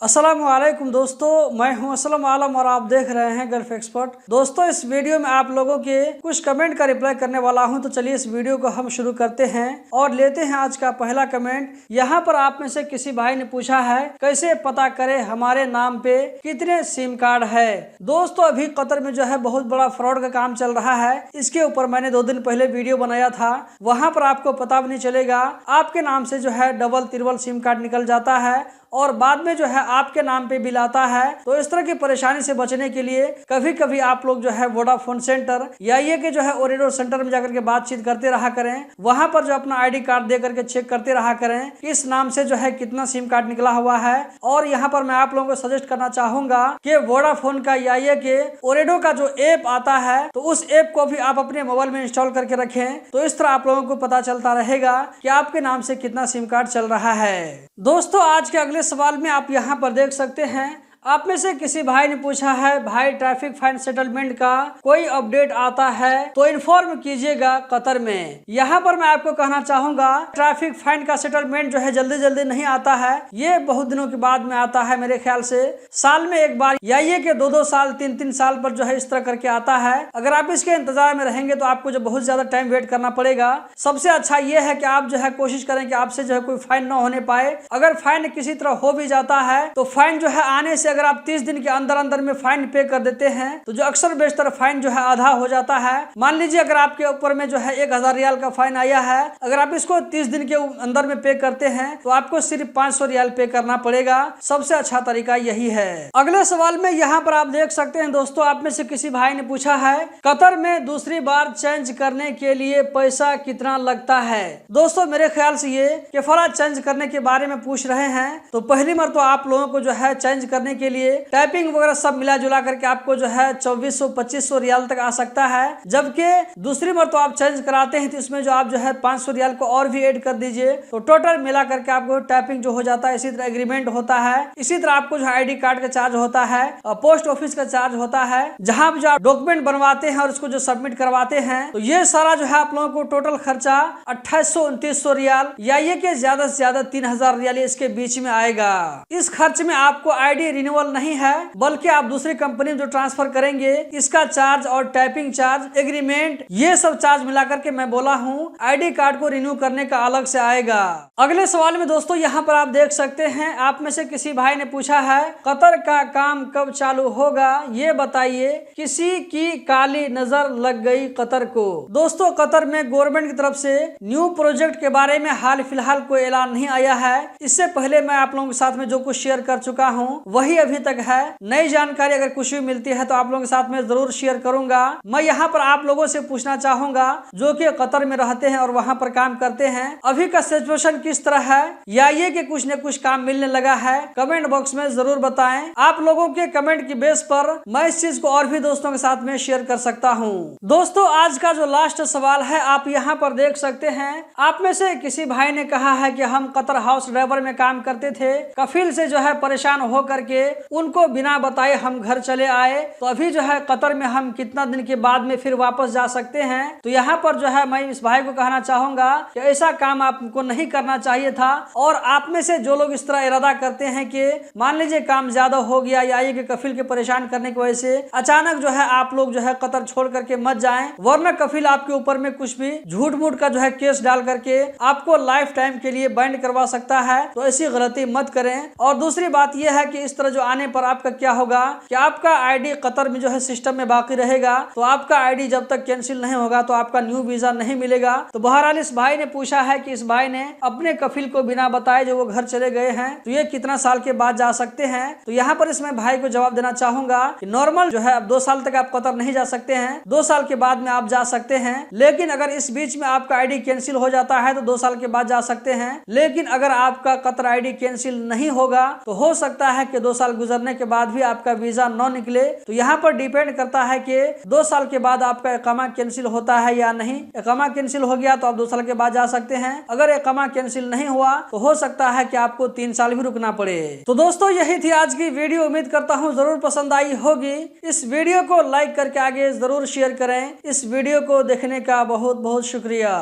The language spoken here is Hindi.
अस्सलाम वालेकुम दोस्तों, मैं हूं असलम आलम और आप देख रहे हैं गल्फ एक्सपर्ट। दोस्तों, इस वीडियो में आप लोगों के कुछ कमेंट का रिप्लाई करने वाला हूं, तो चलिए इस वीडियो को हम शुरू करते हैं और लेते हैं आज का पहला कमेंट। यहां पर आप में से किसी भाई ने पूछा है कैसे पता करें हमारे नाम पे कितने सिम कार्ड है। दोस्तों, अभी कतर में जो है बहुत बड़ा फ्रॉड का काम चल रहा है। इसके ऊपर मैंने 2 दिन पहले वीडियो बनाया था। वहां पर आपको पता भी नहीं चलेगा, आपके नाम से जो है डबल तिरबल सिम कार्ड निकल जाता है और बाद में जो है आपके नाम पे बिल आता है। तो इस तरह की परेशानी से बचने के लिए कभी कभी आप लोग जो है वोडाफोन सेंटर या ये के जो है ओरेडो सेंटर में जाकर के बातचीत करते रहा करें। वहां पर जो अपना आईडी कार्ड दे करके चेक करते रहा करें कि इस नाम से जो है कितना सिम कार्ड निकला हुआ है। और यहाँ पर मैं आप लोगों को सजेस्ट करना चाहूंगा कि वोडाफोन का या ये के ओरेडो का जो ऐप आता है, तो उस ऐप को भी आप अपने मोबाइल में इंस्टॉल करके रखें। तो इस तरह आप लोगों को पता चलता रहेगा कि आपके नाम से कितना सिम कार्ड चल रहा है। दोस्तों, आज के अगले सवाल में आप यहाँ पर देख सकते हैं, आप में से किसी भाई ने पूछा है भाई ट्रैफिक फाइन सेटलमेंट का कोई अपडेट आता है तो इन्फॉर्म कीजिएगा कतर में। यहाँ पर मैं आपको कहना चाहूंगा, ट्रैफिक फाइन का सेटलमेंट जो है जल्दी जल्दी नहीं आता है, ये बहुत दिनों के बाद में आता है। मेरे ख्याल से साल में एक बार या ये कि 2-2 साल 3-3 साल पर जो है इस तरह करके आता है। अगर आप इसके इंतजार में रहेंगे तो आपको जो बहुत ज्यादा टाइम वेट करना पड़ेगा। सबसे अच्छा ये है कि आप जो है कोशिश करें कि आपसे जो है कोई फाइन न होने पाए। अगर फाइन किसी तरह हो भी जाता है तो फाइन जो है आने से अगर आप 30 दिन के अंदर अंदर में फाइन पे कर देते हैं तो जो अक्सर बेशतर फाइन जो है आधा हो जाता है। मान लीजिए अगर आपके ऊपर में जो है 1000 रियाल का फाइन आया है, अगर आप इसको 30 दिन के अंदर में पे करते हैं तो आपको सिर्फ 500 रियाल पे करना पड़ेगा। सबसे अच्छा तरीका यही है। अगले सवाल में यहाँ पर आप देख सकते हैं दोस्तों, आप में से किसी भाई ने पूछा है कतर में दूसरी बार चेंज करने के लिए पैसा कितना लगता है। दोस्तों, मेरे ख्याल से ये केफरा चेंज करने के बारे में पूछ रहे हैं। तो पहली बार तो आप लोगों को जो है चेंज करने के लिए टाइपिंग वगैरह सब मिला जुला करके आपको जो है 2400-2500 रियाल तक आ सकता है। जबकि दूसरी बार तो आप चेंज कराते हैं तो इसमें जो आप जो है 500 रियाल को और भी ऐड कर दीजिए, तो टोटल मिला करके आपको टाइपिंग जो हो जाता है। इसी तरह एग्रीमेंट होता है, इसी तरह आपको जो आईडी कार्ड का चार्ज होता है, पोस्ट ऑफिस का चार्ज होता है, जहाँ भी जो आप डॉक्यूमेंट बनवाते हैं और उसको जो सबमिट करवाते हैं, तो ये सारा जो है आप लोगों को टोटल खर्चा 2800-2900 रियाल या ये के ज्यादा से ज्यादा 3000 रियाल इसके बीच में आएगा। इस खर्च में आपको आईडी रिन्यूअल नहीं है, बल्कि आप दूसरी कंपनी में जो ट्रांसफर करेंगे इसका चार्ज और टाइपिंग चार्ज, एग्रीमेंट, ये सब चार्ज मिलाकर के मैं बोला हूँ आईडी कार्ड को रिन्यू करने का अलग से आएगा। अगले सवाल में दोस्तों यहाँ पर आप देख सकते हैं, आप में से किसी भाई ने पूछा है कतर का काम कब चालू होगा ये बताइए, किसी की काली नजर लग गई कतर को। दोस्तों, कतर में गवर्नमेंट की तरफ से न्यू प्रोजेक्ट के बारे में हाल फिलहाल कोई ऐलान नहीं आया है। इससे पहले मैं आप लोगों के साथ में जो कुछ शेयर कर चुका हूँ वही अभी तक है। नई जानकारी अगर कुछ भी मिलती है तो आप लोगों के साथ में जरूर शेयर करूंगा। मैं यहाँ पर आप लोगों से पूछना चाहूंगा जो कि कतर में रहते हैं और वहाँ पर काम करते हैं, अभी का सिचुएशन किस तरह है या ये कि कुछ न कुछ काम मिलने लगा है, कमेंट बॉक्स में जरूर बताएं। आप लोगों के कमेंट की बेस पर मैं इस चीज को और भी दोस्तों के साथ में शेयर कर सकता हूँ। दोस्तों, आज का जो लास्ट सवाल है आप यहाँ पर देख सकते हैं, आप में से किसी भाई ने कहा है कि हम कतर हाउस ड्राइवर में काम करते थे, कफिल से जो है परेशान हो करके उनको बिना बताए हम घर चले आए, तो अभी जो है कतर में हम कितना दिन के बाद में फिर वापस जा सकते हैं। तो यहाँ पर जो है मैं इस भाई को कहना चाहूंगा कि ऐसा काम आपको नहीं करना चाहिए था। और आप में से जो लोग इस तरह इरादा करते हैं कि मान लीजिए काम ज्यादा हो गया या ये कि कफिल के परेशान करने की वजह से अचानक जो है आप लोग जो है कतर छोड़ करके मत जाएं, वरना कफिल आपके ऊपर में कुछ भी झूठ मूठ का जो है केस डाल करके आपको लाइफ टाइम के लिए बैंड करवा सकता है। तो ऐसी गलती मत करें। और दूसरी बात यह है कि इस तरह जो आने पर आपका क्या होगा कि आपका आईडी कतर में जो है सिस्टम में बाकी रहेगा, तो आपका आईडी जब तक कैंसिल नहीं होगा तो आपका न्यू वीजा नहीं मिलेगा। तो बहरहाल इस भाई ने पूछा है कि इस भाई ने अपने कफिल को बिना बताए जो वो घर चले गए हैं तो ये कितना साल के बाद जा सकते हैं। तो यहाँ पर इसमें भाई को जवाब देना चाहूंगा कि नॉर्मल जो है अब 2 साल तक आप कतर नहीं जा सकते हैं, 2 साल के बाद में आप जा सकते हैं। लेकिन अगर इस बीच में आपका आईडी कैंसिल हो जाता है तो 2 साल के बाद जा सकते हैं। लेकिन अगर आपका कतर आईडी कैंसिल नहीं होगा तो हो सकता है कि 2 साल गुजरने के बाद भी आपका वीजा न निकले। तो यहाँ पर डिपेंड करता है कि 2 साल के बाद आपका इकामा कैंसिल होता है या नहीं। इकामा कैंसिल हो गया तो आप 2 साल के बाद जा सकते हैं, अगर इकामा कैंसिल नहीं हुआ तो हो सकता है कि आपको 3 साल भी रुकना पड़े। तो दोस्तों, यही थी आज की वीडियो। उम्मीद करता हूँ जरूर पसंद आई होगी। इस वीडियो को लाइक करके आगे जरूर शेयर करें। इस वीडियो को देखने का बहुत बहुत शुक्रिया।